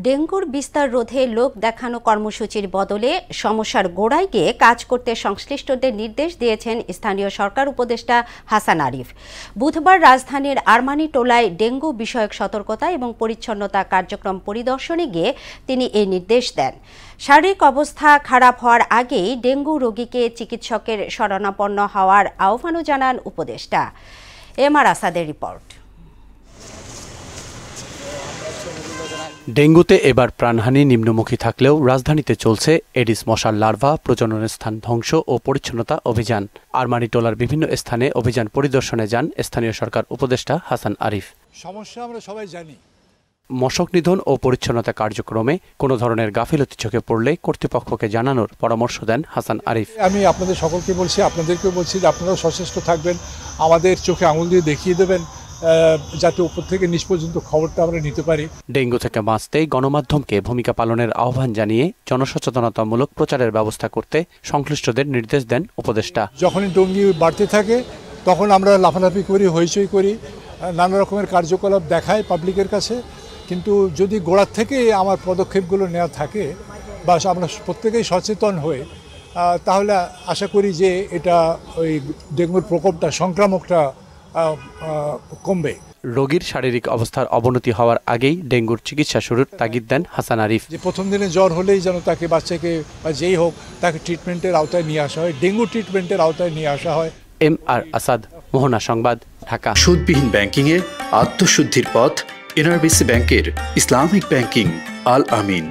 ডেঙ্গুর বিস্তার রোধে লোক দেখানো কর্মসূচির বদলে সমস্যার গোড়ায় গিয়ে কাজ করতে সংশ্লিষ্টদের নির্দেশ দিয়েছেন স্থানীয় সরকার উপদেষ্টা হাসান আরিফ। বুধবার রাজধানীর আরমানিটোলায় ডেঙ্গু বিষয়ক সতর্কতা এবং পরিচ্ছন্নতা কার্যক্রম পরিদর্শনে গিয়ে তিনি এই নির্দেশ দেন। শারীরিক অবস্থা খারাপ হওয়ার আগেই ডেঙ্গু রোগীকে চিকিৎসকের শরণাপন্ন হওয়ার আহ্বানও জানান উপদেষ্টা। এমআর আসাদের রিপোর্ট। ডেঙ্গুতে এবার প্রাণহানি নিম্নমুখী থাকলেও রাজধানীতে চলছে এডিস মশার লার্ভা প্রজননের স্থান ধ্বংস ও পরিচ্ছন্নতা অভিযান। আরমানিটোলার বিভিন্ন স্থানে অভিযান পরিদর্শনে যান স্থানীয় সরকার উপদেষ্টা হাসান আরিফ। সমস্যা আমরা সবাই জানি। মশক নিধন ও পরিচ্ছন্নতা কার্যক্রমে কোনো ধরনের গাফিলতি চোখে পড়লে কর্তৃপক্ষকে জানানোর পরামর্শ দেন হাসান আরিফ। আমি আপনাদের সকলকে বলছি, আপনাদেরকেও বলছি যে আপনারাও সচেষ্ট থাকবেন, আমাদের চোখে আঙুল দিয়ে দেখিয়ে দেবেন যাতে উপর থেকে নিচ পর্যন্ত খবরটা আমরা নিতে পারি। ডেঙ্গু থেকে বাঁচতে গণমাধ্যমকে ভূমিকা পালনের আহ্বান জানিয়ে জনসচেতনতামূলক প্রচারের ব্যবস্থা করতে সংশ্লিষ্টদের নির্দেশ দেন উপদেষ্টা। যখনই ডেঙ্গু বাড়তে থাকে তখন আমরা লাফালাফি করি, হইচই করি, নানা রকমের কার্যকলাপ দেখাই পাবলিকের কাছে, কিন্তু যদি গোড়ার থেকে আমার পদক্ষেপগুলো নেওয়া থাকে বা আমরা প্রত্যেকেই সচেতন হয়ে তাহলে আশা করি যে এটা ওই ডেঙ্গুর প্রকোপটা, সংক্রামকটা কমবে। রোগীর শারীরিক অবস্থার অবনতি হওয়ার আগেই ডেঙ্গুর চিকিৎসা শুরুর তাগিদ দেন হাসান আরিফ। যে প্রথম দিনে জ্বর হলেই যেন তাকে, বাচ্চাকে বা যেই হোক, তাকে ট্রিটমেন্টের আওতায় নিয়ে আসা হয়, ডেঙ্গু ট্রিটমেন্টের আওতায় নিয়ে আসা হয়। এমআর আসাদ, মোহনা সংবাদ, ঢাকা। সুদবিহীন ব্যাংকিংয়ে আত্মশুদ্ধির পথ এনআরবিসি ব্যাংকের ইসলামিক ব্যাংকিং আল আমিন।